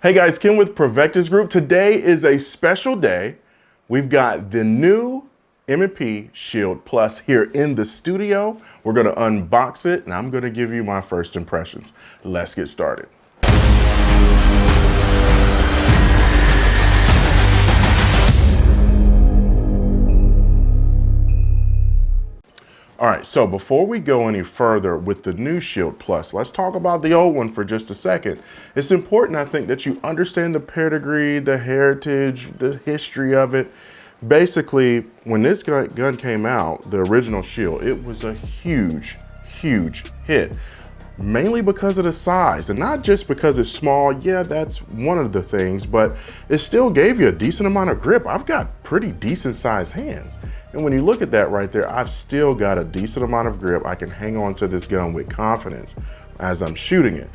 Hey guys, Ken with Provectus Group. Today is a special day. We've got the new M&P Shield Plus here in the studio. We're gonna unbox it and I'm gonna give you my first impressions. Let's get started. All right, so before we go any further with the new Shield Plus, let's talk about the old one for just a second. It's important, I think, that you understand the pedigree, the heritage, the history of it. Basically, when this gun came out, the original Shield, it was a huge, huge hit. Mainly because of the size, and not just because it's small. Yeah, that's one of the things, but it still gave you a decent amount of grip. I've got pretty decent sized hands. And when you look at that right there, I've still got a decent amount of grip. I can hang on to this gun with confidence as I'm shooting it.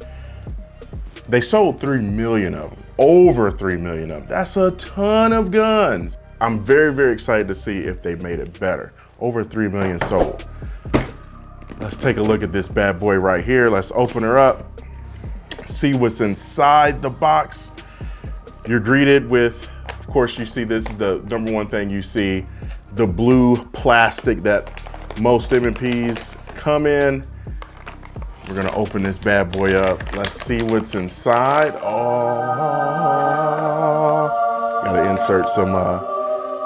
They sold 3 million of them, over 3 million of them. That's a ton of guns. I'm very, very excited to see if they made it better. Over 3 million sold. Let's take a look at this bad boy right here. Let's open her up, see what's inside the box. You're greeted with, of course, you see this, the number one thing you see, the blue plastic that most M&Ps come in. We're gonna open this bad boy up. Let's see what's inside. Oh, gotta insert some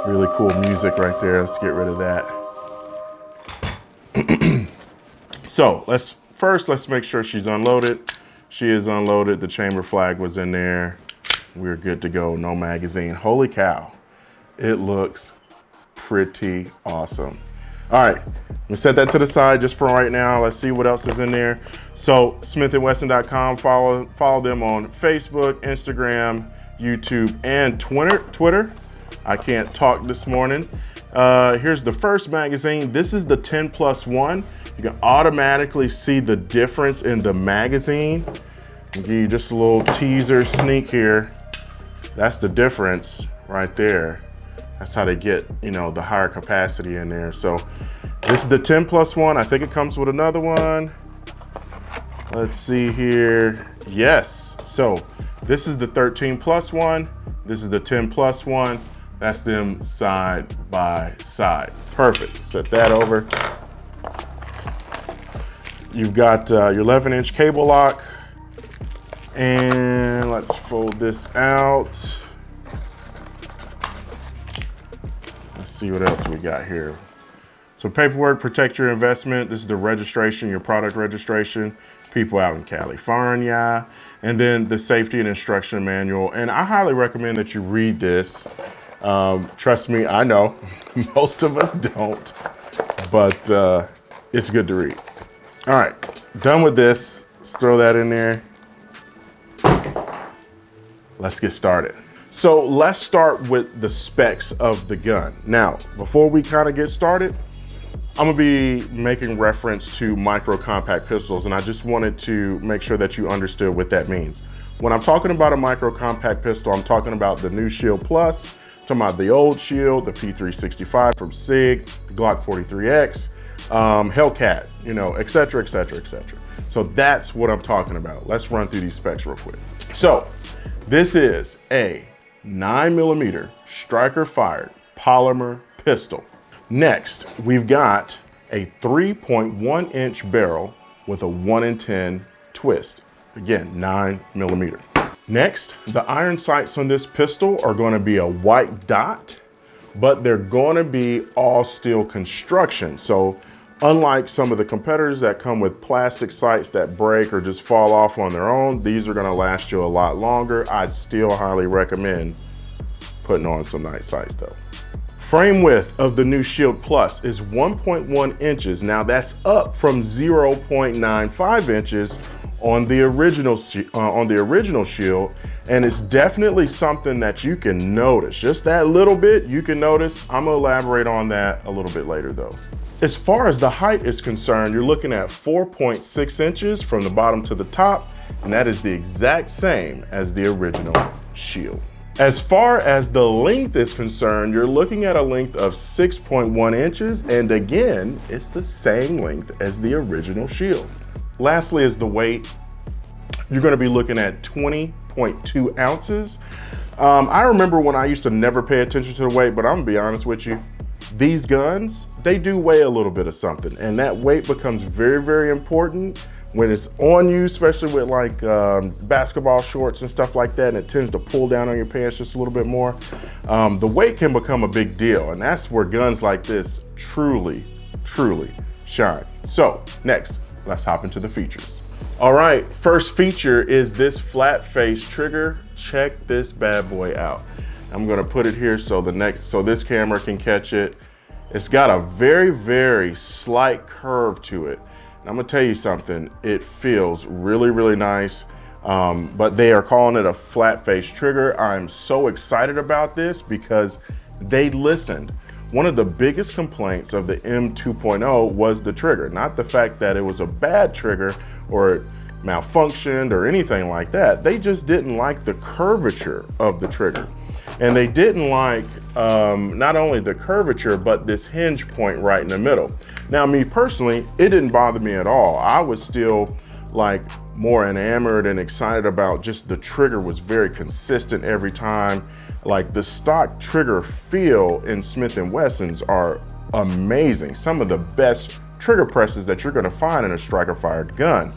really cool music right there. Let's get rid of that. So let's make sure she's unloaded. She is unloaded. The chamber flag was in there. We're good to go. No magazine. Holy cow. It looks pretty awesome. All right, we set that to the side just for right now. Let's see what else is in there. So smithandwesson.com, follow them on Facebook, Instagram, YouTube, and Twitter. I can't talk this morning. Here's the first magazine. This is the 10+1. You can automatically see the difference in the magazine. I'll give you just a little teaser sneak here. That's the difference right there. That's how they get, you know, the higher capacity in there. So this is the 10+1. I think it comes with another one. Let's see here. Yes. So this is the 13+1. This is the 10+1. That's them side by side. Perfect. Set that over. You've got your 11-inch cable lock. And let's fold this out. Let's see what else we got here. So paperwork, protect your investment. This is the registration, your product registration. People out in California. And then the safety and instruction manual. And I highly recommend that you read this. Trust me, I know most of us don't, but it's good to read. All right, done with this. Let's throw that in there. Let's get started. So let's start with the specs of the gun. Now, before we kind of get started, I'm gonna be making reference to micro compact pistols, and I just wanted to make sure that you understood what that means. When I'm talking about a micro compact pistol, I'm talking about the new Shield Plus, I'm talking about the old Shield, the P365 from SIG, the Glock 43X, Hellcat, you know, et cetera, et cetera, et cetera. So that's what I'm talking about. Let's run through these specs real quick. So this is a 9mm striker fired polymer pistol. Next, we've got a 3.1-inch barrel with a 1 in 10 twist. Again, 9mm. Next, the iron sights on this pistol are going to be a white dot, but they're going to be all steel construction. So unlike some of the competitors that come with plastic sights that break or just fall off on their own, these are going to last you a lot longer. I still highly recommend putting on some nice sights though. Frame width of the new Shield Plus is 1.1 inches. Now that's up from 0.95 inches on the original Shield, and it's definitely something that you can notice. Just that little bit you can notice. I'm gonna elaborate on that a little bit later though. As far as the height is concerned, you're looking at 4.6 inches from the bottom to the top, and that is the exact same as the original Shield. As far as the length is concerned, you're looking at a length of 6.1 inches, and again, it's the same length as the original Shield. Lastly is the weight. you're gonna be looking at 20.2 ounces. I remember when I used to never pay attention to the weight, but I'm gonna be honest with you, these guns, they do weigh a little bit of something, and that weight becomes very, very important when it's on you, especially with like basketball shorts and stuff like that, and it tends to pull down on your pants just a little bit more. The weight can become a big deal, and that's where guns like this truly, truly shine. So next, let's hop into the features. All right, first feature is this flat face trigger. Check this bad boy out. I'm gonna put it here so this camera can catch it. It's got a very, very slight curve to it. And I'm gonna tell you something, it feels really, really nice. But they are calling it a flat face trigger. I'm so excited about this because they listened. One of the biggest complaints of the M2.0 was the trigger, not the fact that it was a bad trigger or it malfunctioned or anything like that. They just didn't like the curvature of the trigger. And they didn't like not only the curvature, but this hinge point right in the middle. Now, me personally, it didn't bother me at all. I was still like more enamored and excited about just the trigger was very consistent every time. Like the stock trigger feel in Smith & Wessons are amazing. Some of the best trigger presses that you're gonna find in a striker fired gun.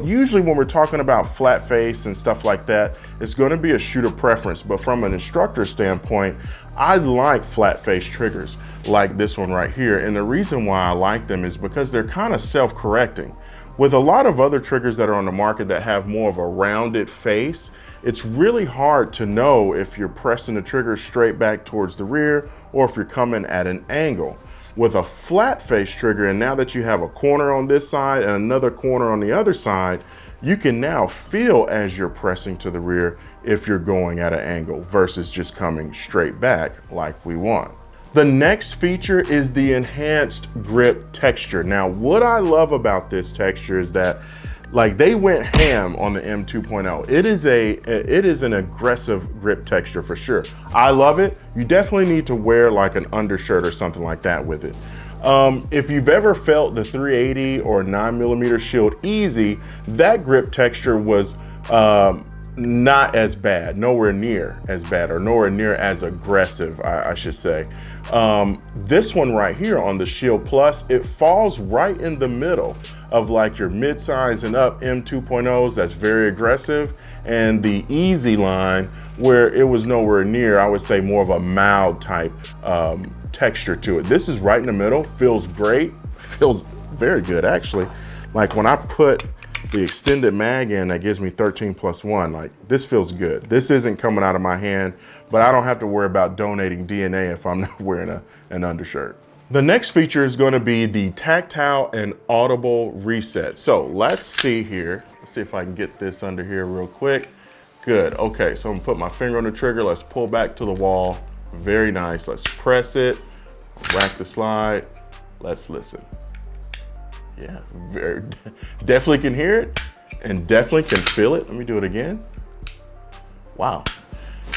Usually when we're talking about flat face and stuff like that, it's going to be a shooter preference, but from an instructor standpoint, I like flat face triggers like this one right here. And the reason why I like them is because they're kind of self-correcting. With a lot of other triggers that are on the market that have more of a rounded face, it's really hard to know if you're pressing the trigger straight back towards the rear or if you're coming at an angle. With a flat face trigger, and now that you have a corner on this side and another corner on the other side, you can now feel as you're pressing to the rear if you're going at an angle versus just coming straight back like we want. The next feature is the enhanced grip texture. Now, what I love about this texture is that like they went ham on the M2.0. It is an aggressive grip texture for sure. I love it. You definitely need to wear like an undershirt or something like that with it. If you've ever felt the 380 or 9mm Shield Easy, that grip texture was not as bad, nowhere near as bad, or nowhere near as aggressive, I should say. This one right here on the Shield Plus, it falls right in the middle of like your mid-size and up M2.0s, that's very aggressive, and the Easy line where it was nowhere near, I would say more of a mild type texture to it. This is right in the middle, feels great, feels very good actually. Like when I put the extended mag in, that gives me 13+1, like this feels good. This isn't coming out of my hand, but I don't have to worry about donating DNA if I'm not wearing an undershirt. The next feature is going to be the Tactile and Audible reset. So let's see here. Let's see if I can get this under here real quick. Good. Okay, so I'm gonna put my finger on the trigger. Let's pull back to the wall. Very nice. Let's press it. Rack the slide. Let's listen. Yeah, definitely can hear it and definitely can feel it. Let me do it again. Wow,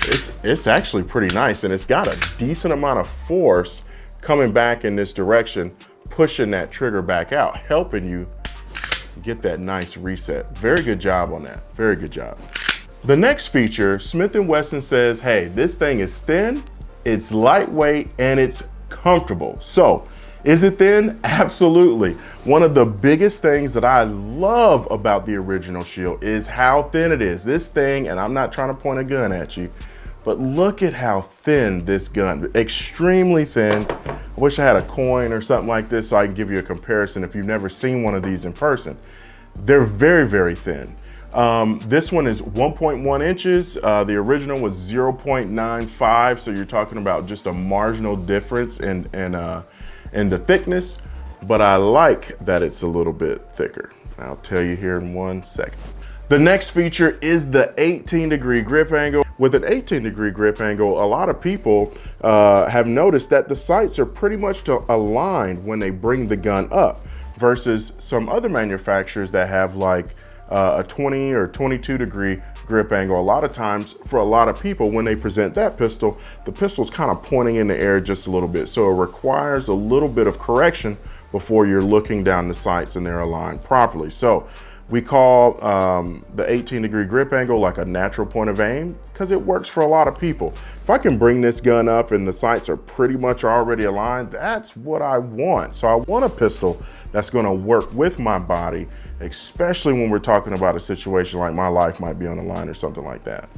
it's actually pretty nice, and it's got a decent amount of force coming back in this direction, pushing that trigger back out, helping you get that nice reset. Very good job on that, very good job. The next feature, Smith & Wesson says, hey, this thing is thin, it's lightweight, and it's comfortable. So, is it thin? Absolutely. One of the biggest things that I love about the original Shield is how thin it is. This thing, and I'm not trying to point a gun at you, but look at how thin this gun, extremely thin. I wish I had a coin or something like this so I can give you a comparison if you've never seen one of these in person. They're very, very thin. This one is 1.1 inches. The original was 0.95, so you're talking about just a marginal difference in the thickness, but I like that it's a little bit thicker. I'll tell you here in 1 second. The next feature is the 18-degree grip angle. With an 18-degree grip angle, a lot of people have noticed that the sights are pretty much aligned when they bring the gun up versus some other manufacturers that have like a 20 or 22-degree grip angle. A lot of times for a lot of people, when they present that pistol, the pistol's kind of pointing in the air just a little bit. So it requires a little bit of correction before you're looking down the sights and they're aligned properly. So We call the 18-degree grip angle like a natural point of aim because it works for a lot of people. If I can bring this gun up and the sights are pretty much already aligned, that's what I want. So I want a pistol that's gonna work with my body, especially when we're talking about a situation like my life might be on the line or something like that.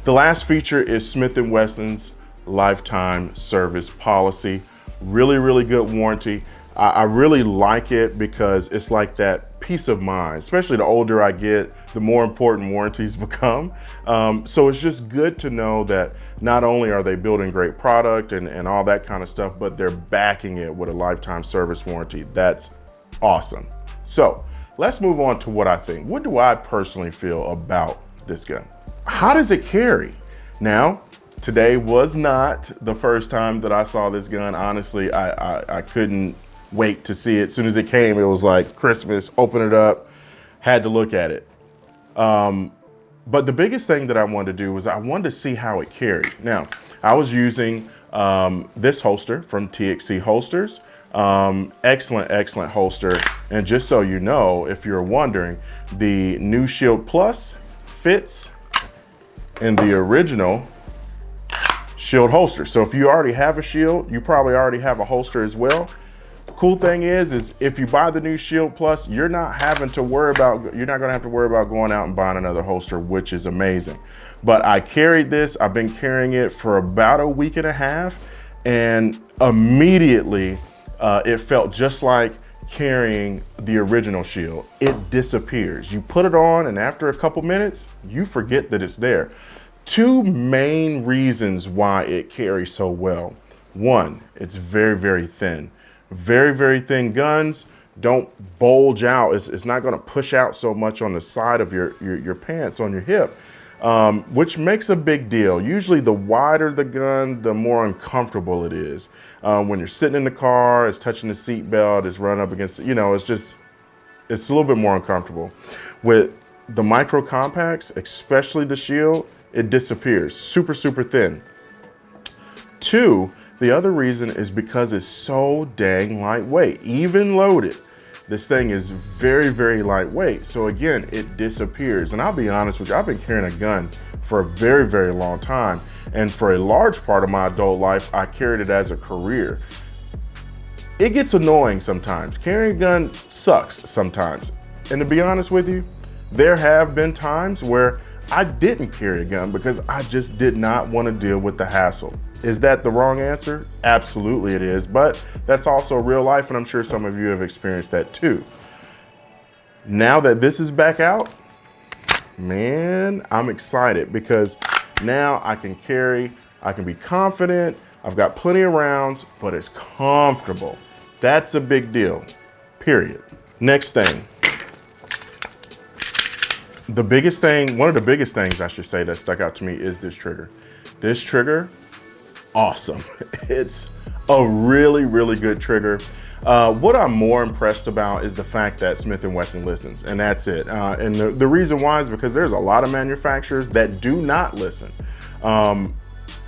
The last feature is Smith & Wesson's lifetime service policy. Really, really good warranty. I really like it because it's like that peace of mind, especially the older I get, the more important warranties become. So it's just good to know that not only are they building great product and all that kind of stuff, but they're backing it with a lifetime service warranty. That's awesome. So let's move on to what I think. What do I personally feel about this gun? How does it carry? Now, today was not the first time that I saw this gun. Honestly, I couldn't wait to see it. As soon as it came, it was like Christmas, open it up, had to look at it. But the biggest thing that I wanted to do was I wanted to see how it carried. Now, I was using this holster from TXC Holsters. Excellent, excellent holster. And just so you know, if you're wondering, the new Shield Plus fits in the original Shield holster. So if you already have a Shield, you probably already have a holster as well. Cool thing is if you buy the new Shield Plus, you're not gonna have to worry about going out and buying another holster, which is amazing. But I carried this, I've been carrying it for about a week and a half, and immediately it felt just like carrying the original Shield. It disappears. You put it on and after a couple minutes, you forget that it's there. Two main reasons why it carries so well. One, it's very, very thin. Very, very thin guns don't bulge out. It's not going to push out so much on the side of your pants on your hip, which makes a big deal. Usually the wider the gun, the more uncomfortable it is. When you're sitting in the car, it's touching the seat belt, it's running up against, it's a little bit more uncomfortable. With the micro compacts, especially the Shield, it disappears. Super, super thin. Two, the other reason is because it's so dang lightweight. Even loaded, this thing is very, very lightweight. So again, it disappears. And I'll be honest with you, I've been carrying a gun for a very, very long time. And for a large part of my adult life, I carried it as a career. It gets annoying sometimes. Carrying a gun sucks sometimes. And to be honest with you, there have been times where I didn't carry a gun because I just did not want to deal with the hassle. Is that the wrong answer? Absolutely it is, but that's also real life, and I'm sure some of you have experienced that too. Now that this is back out, man, I'm excited because now I can carry, I can be confident, I've got plenty of rounds, but it's comfortable. That's a big deal, period. Next thing. The biggest thing, one of the biggest things I should say that stuck out to me is this trigger. This trigger, awesome. It's a really, really good trigger. What I'm more impressed about is the fact that Smith & Wesson listens, and that's it. And the reason why is because there's a lot of manufacturers that do not listen.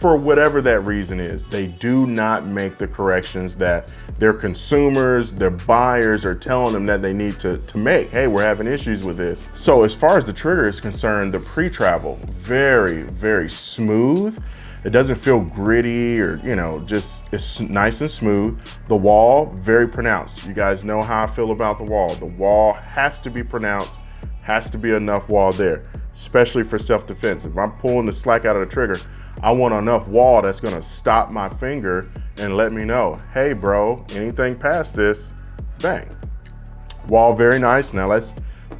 For whatever that reason is, they do not make the corrections that their consumers, their buyers are telling them that they need to make. Hey, we're having issues with this. So as far as the trigger is concerned, the pre-travel, very, very smooth. It doesn't feel gritty or, just it's nice and smooth. The wall, very pronounced. You guys know how I feel about the wall. The wall has to be pronounced, has to be enough wall there, especially for self-defense. If I'm pulling the slack out of the trigger, I want enough wall that's gonna stop my finger and let me know, hey bro, anything past this, bang. Wall very nice. Now let's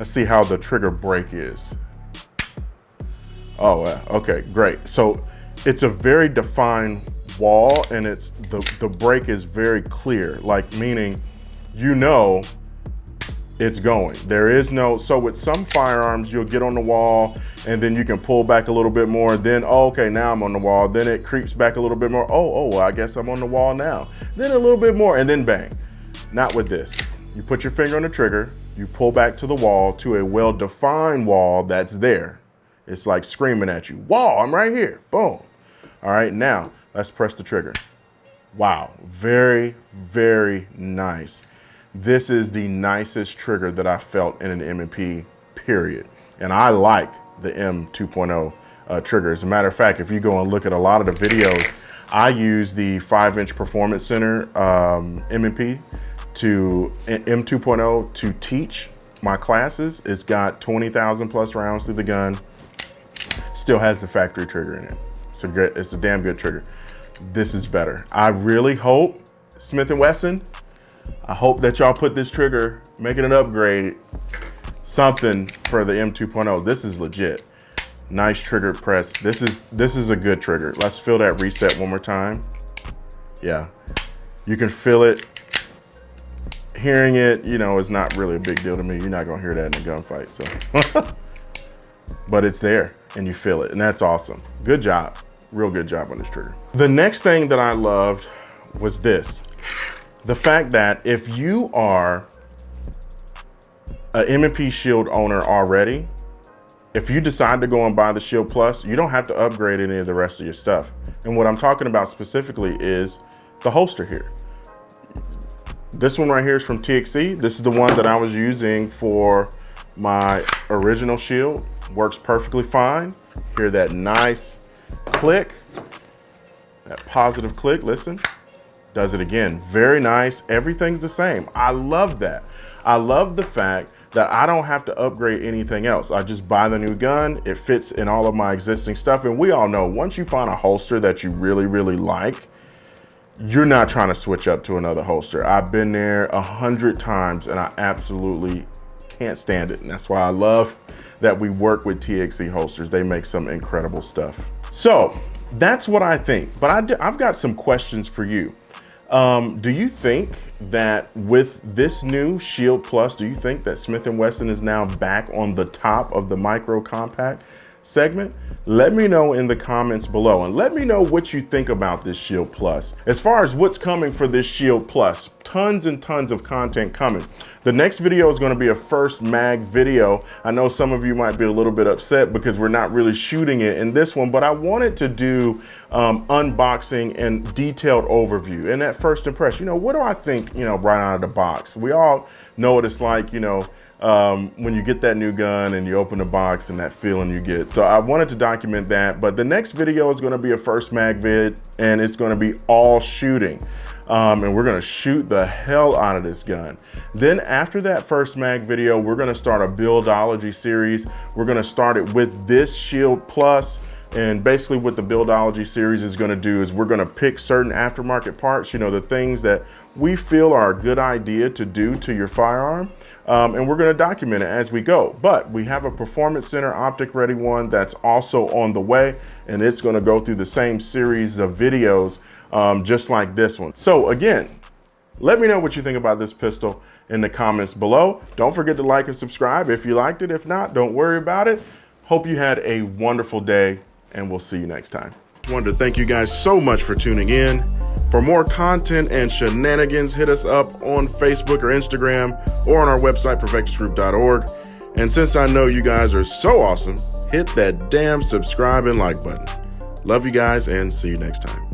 see how the trigger break is. Oh, okay, great. So it's a very defined wall, and it's the break is very clear, like meaning it's going. There is no, so with some firearms, you'll get on the wall and then you can pull back a little bit more. Then, oh, okay, now I'm on the wall. Then it creeps back a little bit more. Well, I guess I'm on the wall now. Then a little bit more and then bang. Not with this. You put your finger on the trigger, you pull back to the wall, to a well-defined wall that's there. It's like screaming at you, wall, I'm right here, boom. All right, now let's press the trigger. Wow, very, very nice. this is the nicest trigger that I felt in an M&P, period. And I like the M 2.0 trigger. As a matter of fact, if you go and look at a lot of the videos, I use the 5-inch Performance Center M&P to M 2.0 to teach my classes. It's got 20,000 plus rounds through the gun. Still has the factory trigger in it. It's a damn good trigger. This is better. I really hope, Smith & Wesson, I hope that y'all put this trigger, make it an upgrade, something for the M 2.0. This is legit. Nice trigger press. This is a good trigger. Let's feel that reset one more time. Yeah, you can feel it. Hearing it, you know, is not really a big deal to me. You're not gonna hear that in a gunfight, so. But it's there and you feel it, and that's awesome. Good job, real good job on this trigger. The next thing that I loved was this. The fact that if you are an M&P Shield owner already, if you decide to go and buy the Shield Plus, you don't have to upgrade any of the rest of your stuff. And what I'm talking about specifically is the holster here. This one right here is from TXC. This is the one that I was using for my original Shield. Works perfectly fine. Hear that nice click, that positive click, listen. Does it again, very nice. Everything's the same. I love that. I love the fact that I don't have to upgrade anything else. I just buy the new gun. It fits in all of my existing stuff. And we all know once you find a holster that you really, really like, you're not trying to switch up to another holster. I've been there 100 times and I absolutely can't stand it. And that's why I love that we work with TXC holsters. They make some incredible stuff. So that's what I think, but I've got some questions for you. Do you think that with this new Shield Plus, do you think that Smith & Wesson is now back on the top of the micro compact segment? Let me know in the comments below, and let me know what you think about this Shield Plus. As far as what's coming for this Shield Plus, tons and tons of content coming. The next video is going to be a first mag video. I know some of you might be a little bit upset because we're not really shooting it in this one, but I wanted to do unboxing and detailed overview. And that first impression, you know, what do I think, you know, right out of the box? We all know what it's like, you know, when you get that new gun and you open the box and that feeling you get. So I wanted to document that, but the next video is going to be a first mag vid, and it's going to be all shooting. And we're going to shoot the hell out of this gun. Then after that first mag video, we're going to start a buildology series. We're going to start it with this Shield Plus. And basically what the buildology series is going to do is we're going to pick certain aftermarket parts, you know, the things that we feel are a good idea to do to your firearm. And we're going to document it as we go. But we have a Performance Center optic ready one that's also on the way, and it's going to go through the same series of videos just like this one. So again, let me know what you think about this pistol in the comments below. Don't forget to like and subscribe if you liked it. If not, don't worry about it. Hope you had a wonderful day, and we'll see you next time. Wanted to thank you guys so much for tuning in. For more content and shenanigans, hit us up on Facebook or Instagram or on our website, provectusgroup.org. And since I know you guys are so awesome, hit that damn subscribe and like button. Love you guys and see you next time.